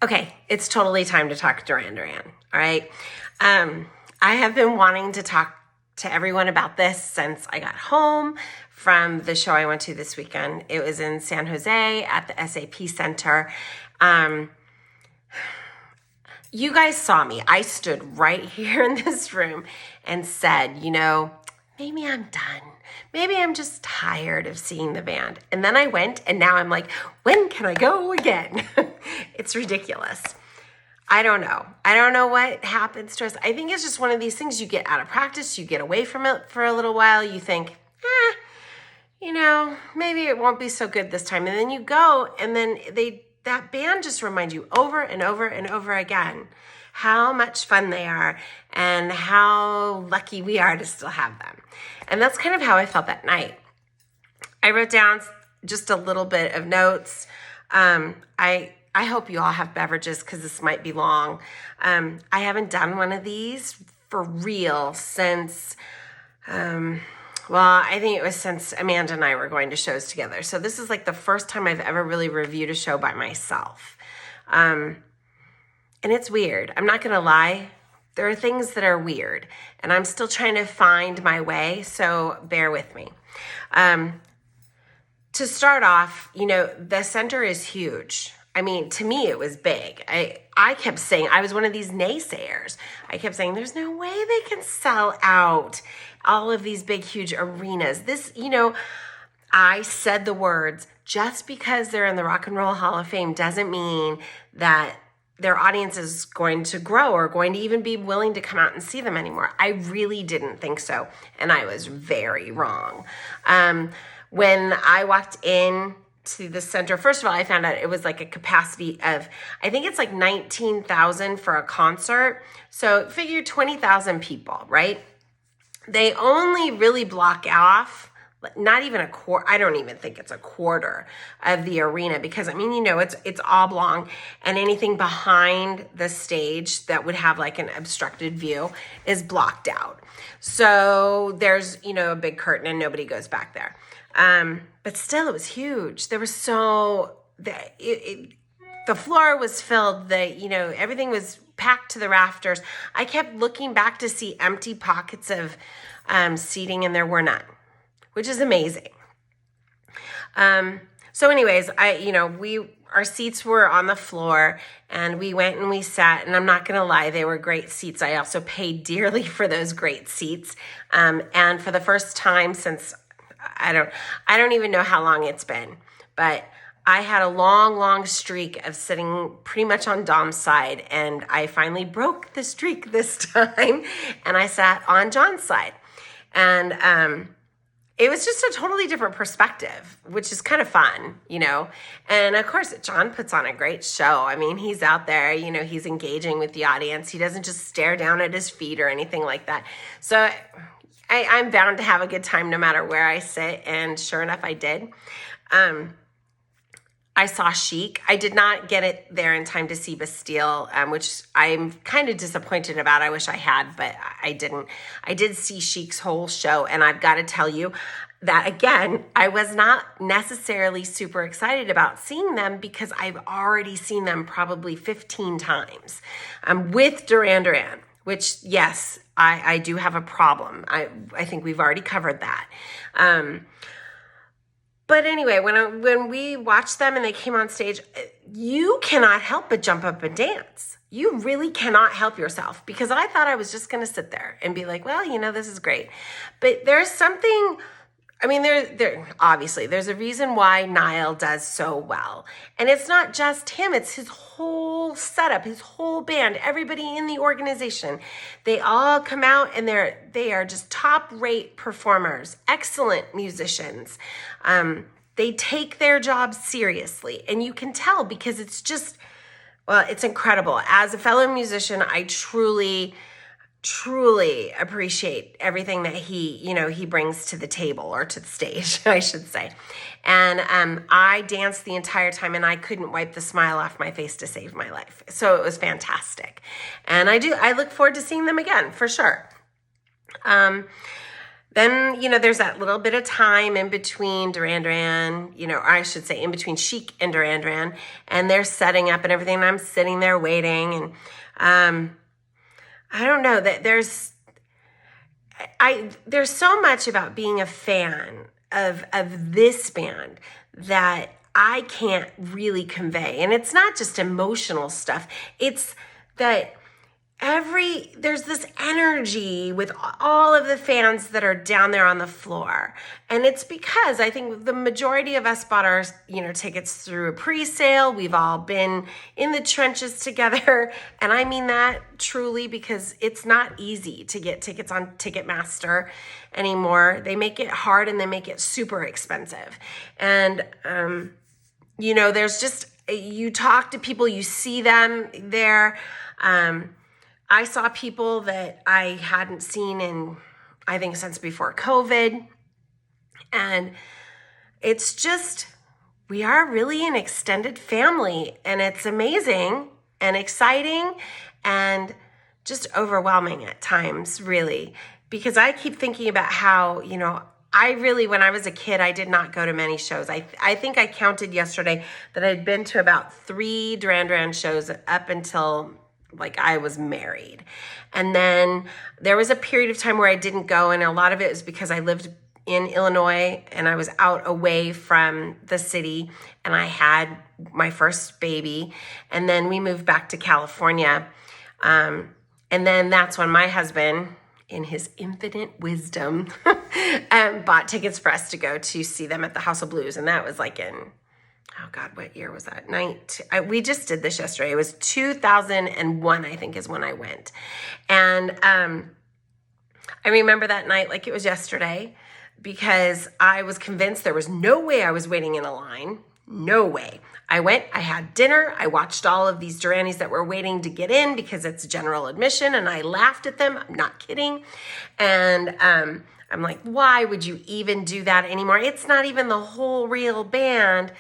Okay, it's totally time to talk Duran Duran. All right. I have been wanting to talk to everyone about this since I got home from the show I went to this weekend. It was in San Jose at the SAP Center. You guys saw me. I stood right here in this room and said, maybe I'm done. Maybe I'm just tired of seeing the band. And then I went, and now I'm like, when can I go again? It's ridiculous. I don't know. I don't know what happens to us. I think it's just one of these things. You get out of practice, you get away from it for a little while, you think, maybe it won't be so good this time. And then you go, and then that band just reminds you over and over and over again how much fun they are and how lucky we are to still have them. And that's kind of how I felt that night. I wrote down just a little bit of notes. I hope you all have beverages because this might be long. I haven't done one of these for real since, I think it was since Amanda and I were going to shows together. So this is like the first time I've ever really reviewed a show by myself. And it's weird. I'm not going to lie. There are things that are weird, and I'm still trying to find my way, so bear with me. To start off, the center is huge. I mean, to me, it was big. I kept saying, I was one of these naysayers. I kept saying, there's no way they can sell out all of these big, huge arenas. I said the words, just because they're in the Rock and Roll Hall of Fame doesn't mean that their audience is going to grow or going to even be willing to come out and see them anymore. I really didn't think so, and I was very wrong. When I walked in to the center, first of all, I found out it was like a capacity of, I think it's like 19,000 for a concert. So figure 20,000 people, right? They only really block off not even a quarter. I don't even think it's a quarter of the arena because it's oblong, and anything behind the stage that would have like an obstructed view is blocked out. So there's, a big curtain and nobody goes back there. But still, it was huge. There was the floor was filled. Everything was packed to the rafters. I kept looking back to see empty pockets of seating, and there were none, which is amazing. So anyways, our seats were on the floor, and we went and we sat, and I'm not going to lie, they were great seats. I also paid dearly for those great seats. And for the first time since, I don't even know how long it's been, but I had a long streak of sitting pretty much on Dom's side, and I finally broke the streak this time, and I sat on John's side. And it was just a totally different perspective, which is kind of fun, And of course, John puts on a great show. I mean, he's out there, he's engaging with the audience. He doesn't just stare down at his feet or anything like that. So I'm bound to have a good time no matter where I sit, and sure enough, I did. I saw Chic. I did not get it there in time to see Bastille, which I'm kind of disappointed about. I wish I had, but I didn't. I did see Chic's whole show, and I've got to tell you that, again, I was not necessarily super excited about seeing them because I've already seen them probably 15 times with Duran Duran, which, yes, I do have a problem. I think we've already covered that. But anyway, when we watched them and they came on stage, you cannot help but jump up and dance. You really cannot help yourself, because I thought I was just going to sit there and be like, well, this is great. But there's something, there obviously there's a reason why Niall does so well. And it's not just him, it's his whole setup, his whole band, everybody in the organization. They all come out and they are just top-rate performers, excellent musicians. They take their job seriously, and you can tell because it's just, it's incredible. As a fellow musician, I truly appreciate everything that he brings to the table, or to the stage, I should say. And I danced the entire time, and I couldn't wipe the smile off my face to save my life. So it was fantastic. And I look forward to seeing them again, for sure. then, there's that little bit of time in between Duran Duran, or I should say in between Chic and Duran Duran, and they're setting up and everything, and I'm sitting there waiting, and I don't know, that there's so much about being a fan of this band that I can't really convey. And it's not just emotional stuff. It's that there's this energy with all of the fans that are down there on the floor. And it's because I think the majority of us bought our, tickets through a pre-sale. We've all been in the trenches together. And I mean that truly, because it's not easy to get tickets on Ticketmaster anymore. They make it hard and they make it super expensive. And, there's just, you talk to people, you see them there. I saw people that I hadn't seen in, I think, since before COVID. And it's just, we are really an extended family, and it's amazing and exciting and just overwhelming at times, really, because I keep thinking about how, when I was a kid, I did not go to many shows. I think I counted yesterday that I'd been to about 3 Duran Duran shows up until I was married. And then there was a period of time where I didn't go, and a lot of it was because I lived in Illinois and I was out away from the city, and I had my first baby, and then we moved back to California. And then that's when my husband, in his infinite wisdom, bought tickets for us to go to see them at the House of Blues. And that was oh God, what year was that? We just did this yesterday. It was 2001, I think, is when I went. And I remember that night like it was yesterday, because I was convinced there was no way I was waiting in a line. No way. I went, I had dinner, I watched all of these Duranis that were waiting to get in because it's general admission, and I laughed at them. I'm not kidding. And I'm like, why would you even do that anymore? It's not even the whole real band.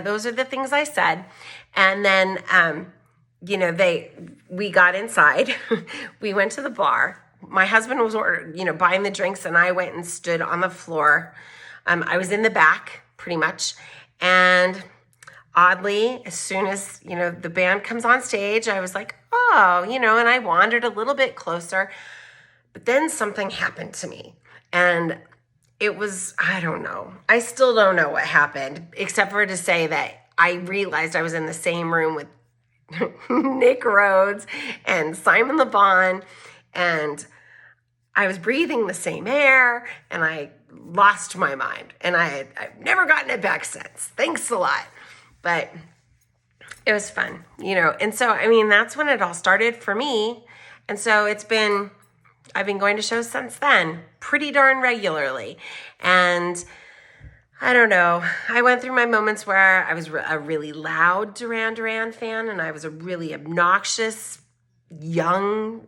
Those are the things I said. And then, we got inside. We went to the bar. My husband was buying the drinks, and I went and stood on the floor. I was in the back pretty much. And oddly, as soon as, the band comes on stage, I was like, oh, and I wandered a little bit closer. But then something happened to me. And it was, I don't know. I still don't know what happened, except for to say that I realized I was in the same room with Nick Rhodes and Simon Le Bon, and I was breathing the same air, and I lost my mind. And I've never gotten it back since. Thanks a lot. But it was fun, And so, that's when it all started for me. And so I've been going to shows since then pretty darn regularly. And I don't know, I went through my moments where I was a really loud Duran Duran fan, and I was a really obnoxious young,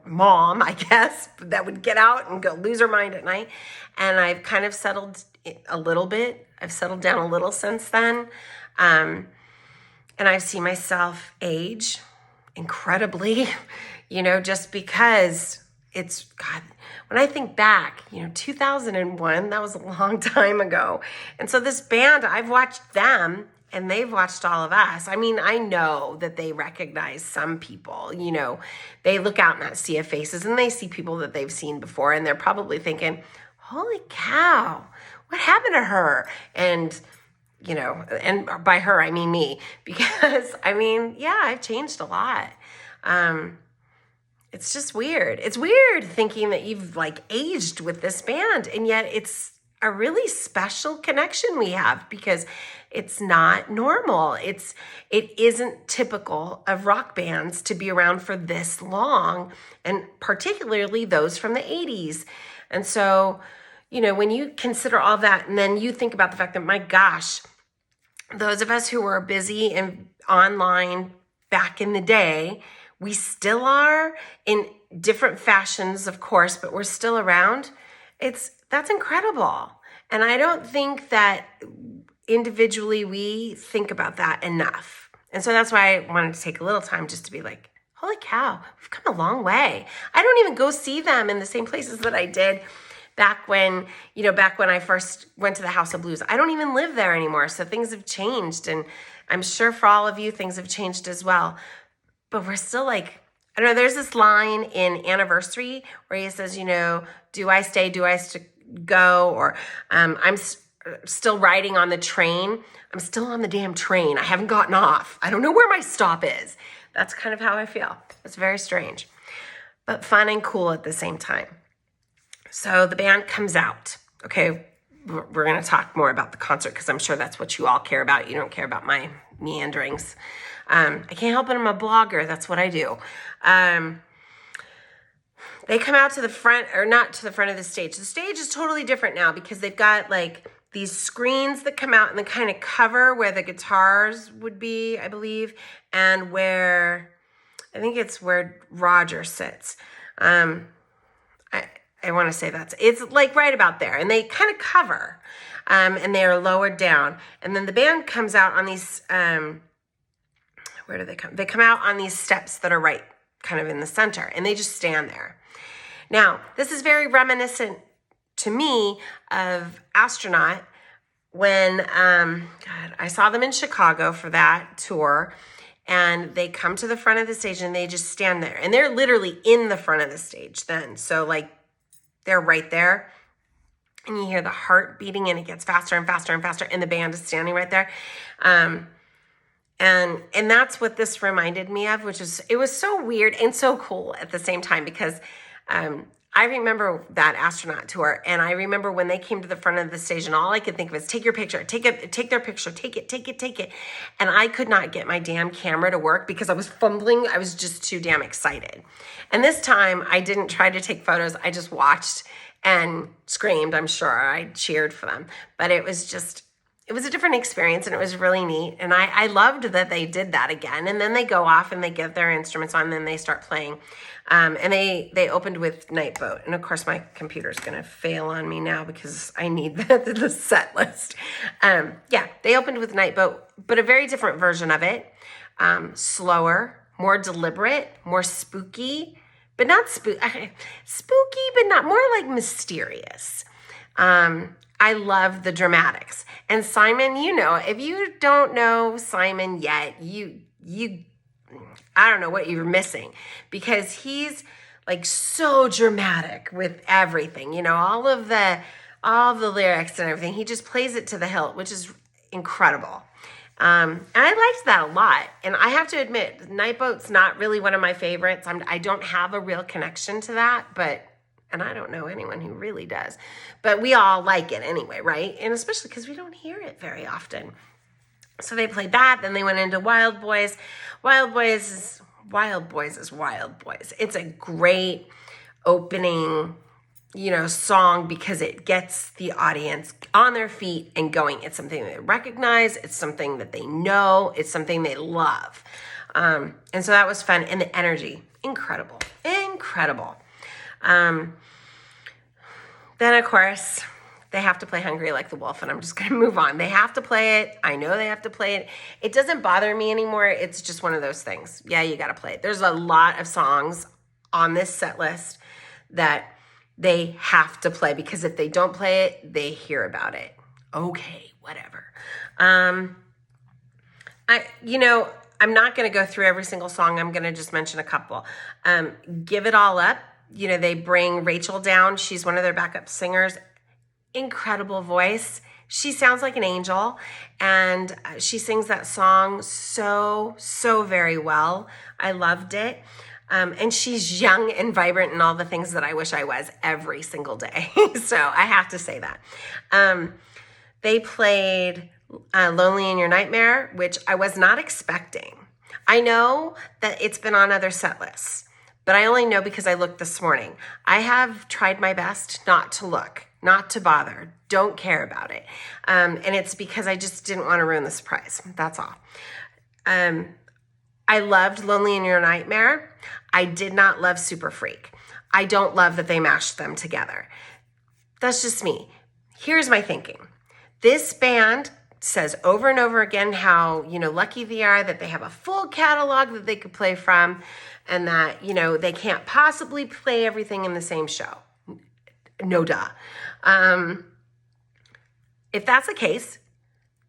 mom, I guess, that would get out and go lose her mind at night. And I've kind of settled a little bit. I've settled down a little since then. And I've seen myself age incredibly, just because God, when I think back, 2001, that was a long time ago. And so this band, I've watched them and they've watched all of us. I know that they recognize some people, they look out in that sea of faces and they see people that they've seen before, and they're probably thinking, holy cow, what happened to her? And, and by her, I mean me, because I've changed a lot. It's just weird. It's weird thinking that you've aged with this band, and yet it's a really special connection we have, because it's not normal. It isn't typical of rock bands to be around for this long, and particularly those from the 80s. And so, when you consider all that, and then you think about the fact that, my gosh, those of us who were busy and online back in the day, we still are in different fashions, of course, but we're still around. That's incredible. And I don't think that individually we think about that enough. And so that's why I wanted to take a little time just to be like, holy cow, we've come a long way. I don't even go see them in the same places that I did back when I first went to the House of Blues. I don't even live there anymore, so things have changed, and I'm sure for all of you, things have changed as well. But we're still like, I don't know, there's this line in Anniversary where he says, do I stay, go, or I'm still riding on the train. I'm still on the damn train. I haven't gotten off. I don't know where my stop is. That's kind of how I feel. It's very strange, but fun and cool at the same time. So the band comes out. Okay, we're going to talk more about the concert because I'm sure that's what you all care about. You don't care about my meanderings. I can't help it. I'm a blogger. That's what I do. They come out to the front, or not to the front of the stage. The stage is totally different now because they've got like these screens that come out and they kind of cover where the guitars would be, I believe, and where Roger sits. I want to say it's like right about there, and they kind of cover, and they are lowered down, and then the band comes out on these. Where do they come? They come out on these steps that are right, kind of in the center, and they just stand there. Now, this is very reminiscent to me of Astronaut when I saw them in Chicago for that tour. And they come to the front of the stage and they just stand there. And they're literally in the front of the stage then. So like they're right there. And you hear the heart beating and it gets faster and faster and faster. And the band is standing right there. And that's what this reminded me of, it was so weird and so cool at the same time because I remember that Astronaut tour, and I remember when they came to the front of the stage, and all I could think of is take your picture, take their picture, take it. And I could not get my damn camera to work because I was fumbling. I was just too damn excited. And this time I didn't try to take photos. I just watched and screamed. I'm sure I cheered for them, but it was a different experience, and it was really neat. And I loved that they did that again. And then they go off and they get their instruments on, and then they start playing. And they opened with Night Boat. And of course, my computer's going to fail on me now because I need the set list. They opened with Night Boat, but a very different version of it. Slower, more deliberate, more spooky, but not spooky, but not more like mysterious. I love the dramatics. And Simon, if you don't know Simon yet, you I don't know what you're missing, because he's like so dramatic with everything, all the lyrics and everything. He just plays it to the hilt, which is incredible. And I liked that a lot. And I have to admit, Night Boat's not really one of my favorites. I don't have a real connection to that, and I don't know anyone who really does, but we all like it anyway, right? And especially because we don't hear it very often. So they played that, then they went into Wild Boys. Wild Boys is Wild Boys. It's a great opening, song because it gets the audience on their feet and going. It's something they recognize. It's something that they know. It's something they love. And so that was fun. And the energy, incredible. Then, of course, they have to play Hungry Like the Wolf, and I'm just going to move on. They have to play it. I know they have to play it. It doesn't bother me anymore. It's just one of those things. Yeah, you got to play it. There's a lot of songs on this set list that they have to play because if they don't play it, they hear about it. Okay, whatever. I'm not going to go through every single song. I'm going to just mention a couple. Give It All Up. They bring Rachel down. She's one of their backup singers. Incredible voice. She sounds like an angel, and she sings that song so very well. I loved it. And she's young and vibrant and all the things that I wish I was every single day. So I have to say that. They played Lonely in Your Nightmare, which I was not expecting. I know that it's been on other set lists, but I only know because I looked this morning. I have tried my best not to look, not to bother, don't care about it. And it's because I just didn't want to ruin the surprise. That's all. I loved Lonely in Your Nightmare. I did not love Super Freak. I don't love that they mashed them together. That's just me. Here's my thinking. This band says over and over again how, lucky they are that they have a full catalog that they could play from, and that, they can't possibly play everything in the same show. no duh. If that's the case,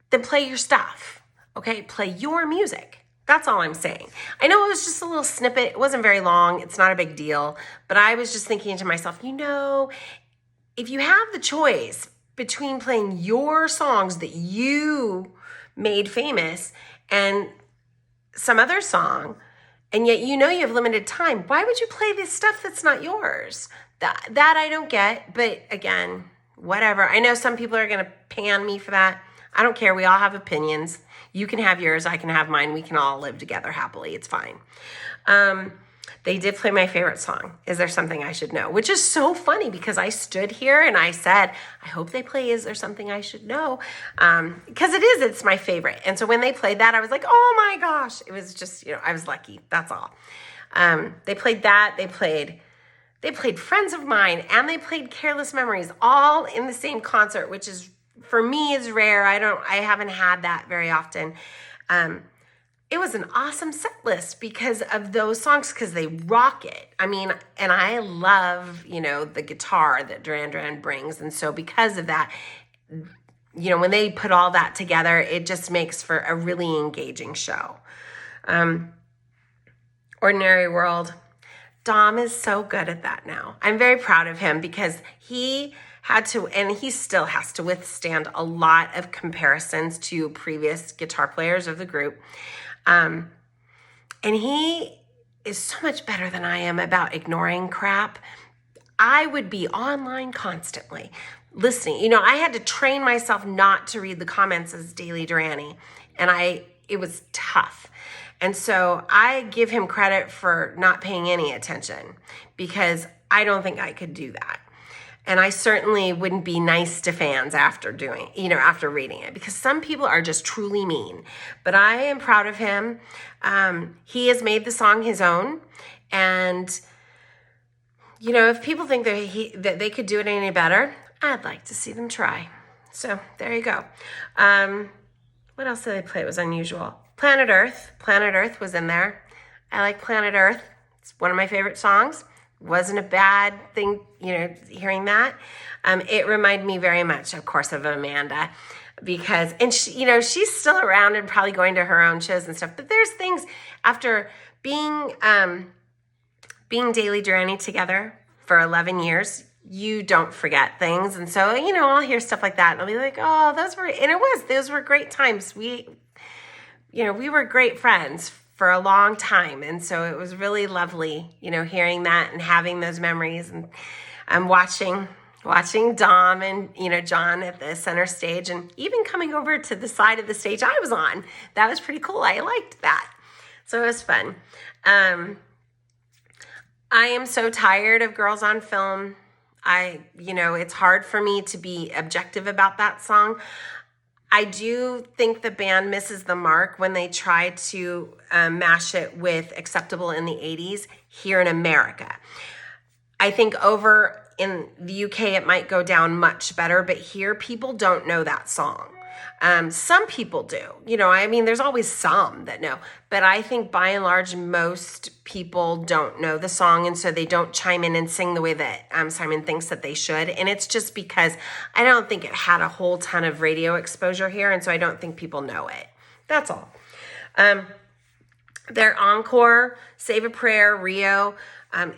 then play your stuff, okay? Play your music. That's all I'm saying. I know it was just a little snippet. It wasn't very long. It's not a big deal. But I was just thinking to myself, if you have the choice between playing your songs that you made famous and some other song, and yet you have limited time, why would you play this stuff that's not yours? That I don't get, but again, whatever. I know some people are going to pan me for that. I don't care. We all have opinions. You can have yours. I can have mine. We can all live together happily. It's fine. They did play my favorite song, Is There Something I Should Know? Which is so funny because I stood here and I said, I hope they play Is There Something I Should Know? Because it's my favorite. And so when they played that, I was like, oh my gosh. It was just, I was lucky. That's all. They played that. They played Friends of Mine, and they played Careless Memories all in the same concert, which is, for me, is rare. I haven't had that very often. It was an awesome set list because of those songs, because they rock it. I mean, and I love, the guitar that Duran Duran brings. And so because of that, when they put all that together, it just makes for a really engaging show. Ordinary World. Dom is so good at that now. I'm very proud of him because he had to, and he still has to, withstand a lot of comparisons to previous guitar players of the group. And he is so much better than I am about ignoring crap. I would be online constantly listening. I had to train myself not to read the comments as Daily Durani, and it was tough. And so I give him credit for not paying any attention because I don't think I could do that. And I certainly wouldn't be nice to fans after after reading it, because some people are just truly mean. But I am proud of him. He has made the song his own. And, if people think that they could do it any better, I'd like to see them try. So there you go. What else did they play? It was unusual. Planet Earth. Planet Earth was in there. I like Planet Earth. It's one of my favorite songs. Wasn't a bad thing, hearing that. It reminded me very much, of course, of Amanda, because, and she, she's still around and probably going to her own shows and stuff. But there's things after being Daily Durani together for 11 years, you don't forget things. And so, I'll hear stuff like that and I'll be like, oh, those were great times. We were great friends for a long time. And so it was really lovely, hearing that and having those memories, and watching Dom and, John at the center stage, and even coming over to the side of the stage I was on. That was pretty cool. I liked that. So it was fun. I am so tired of Girls on Film. It's hard for me to be objective about that song. I do think the band misses the mark when they try to mash it with Acceptable in the 80s here in America. I think over in the UK it might go down much better, but here people don't know that song. Some people do. There's always some that know, but I think by and large most people don't know the song, and so they don't chime in and sing the way that Simon thinks that they should. And it's just because I don't think it had a whole ton of radio exposure here, and so I don't think people know it. That's all. Their encore, Save a Prayer, Rio,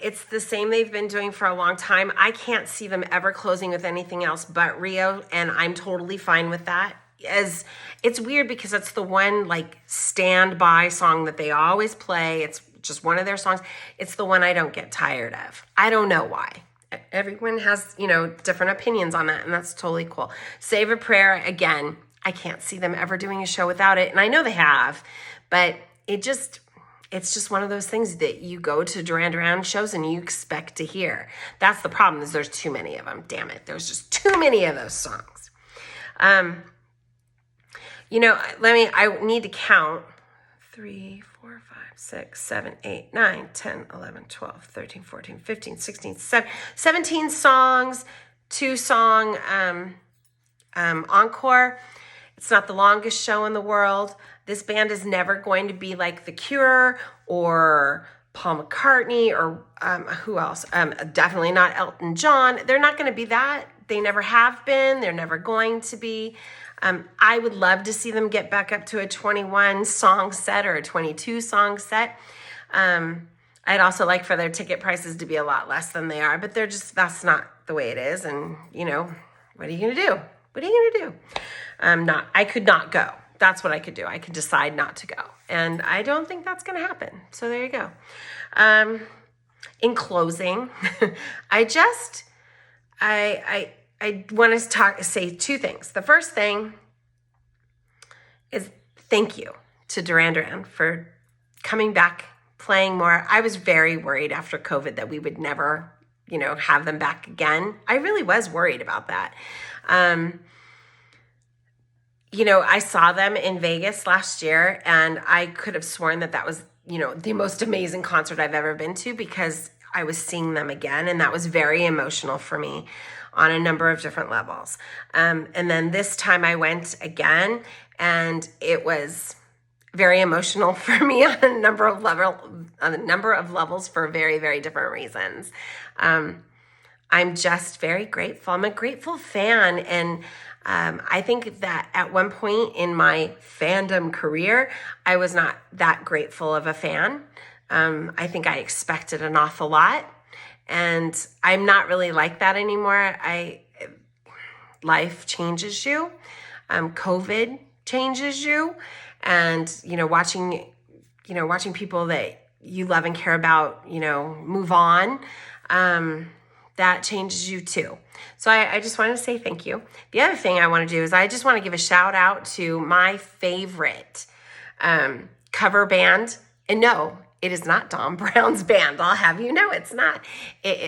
it's the same they've been doing for a long time. I can't see them ever closing with anything else but Rio, and I'm totally fine with that. As it's weird because it's the one standby song that they always play. It's just one of their songs. It's the one I don't get tired of. I don't know why. Everyone has, different opinions on that, and that's totally cool. Save a Prayer, again, I can't see them ever doing a show without it, and I know they have, but it's just one of those things that you go to Duran Duran shows and you expect to hear. That's the problem, is there's too many of them. Damn it. There's just too many of those songs. I need to count 3, 4, 5, 6, 7, 8, 9, 10, 11, 12, 13, 14, 15, 16, 17 songs, 2-song encore. It's not the longest show in the world. This band is never going to be like The Cure or Paul McCartney or who else? Definitely not Elton John. They're not going to be that. They never have been. They're never going to be. I would love to see them get back up to a 21 song set or a 22 song set. I'd also like for their ticket prices to be a lot less than they are, but that's not the way it is. And what are you going to do? What are you going to do? I could not go. That's what I could do. I could decide not to go. And I don't think that's going to happen. So there you go. In closing, I want to say two things. The first thing is thank you to Duran for coming back, playing more. I was very worried after COVID that we would never, have them back again. I really was worried about that. I saw them in Vegas last year, and I could have sworn that was, the most amazing concert I've ever been to, because I was seeing them again, and that was very emotional for me on a number of different levels. And then this time I went again, and it was very emotional for me on a number of levels for very, very different reasons. I'm just very grateful. I'm a grateful fan, and I think that at one point in my fandom career, I was not that grateful of a fan. I think I expected an awful lot, and I'm not really like that anymore. Life changes you. COVID changes you, and watching people that you love and care about, move on. That changes you too. So I just wanted to say thank you. The other thing I want to do is I just want to give a shout out to my favorite cover band. And no, it is not Don Brown's band. I'll have you know it's not.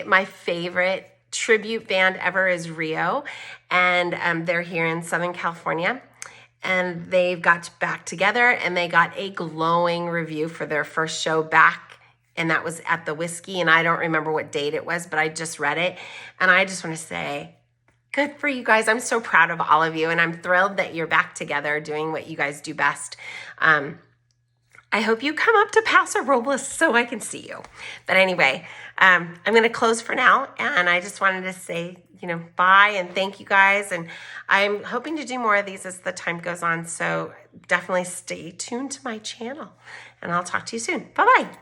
My favorite tribute band ever is Rio. And they're here in Southern California. And they've got back together, and they got a glowing review for their first show back. And that was at the Whiskey, and I don't remember what date it was, but I just read it. And I just want to say, good for you guys. I'm so proud of all of you, and I'm thrilled that you're back together doing what you guys do best. I hope you come up to Paso Robles so I can see you. But anyway, I'm going to close for now, and I just wanted to say, bye and thank you guys. And I'm hoping to do more of these as the time goes on, so definitely stay tuned to my channel, and I'll talk to you soon. Bye-bye.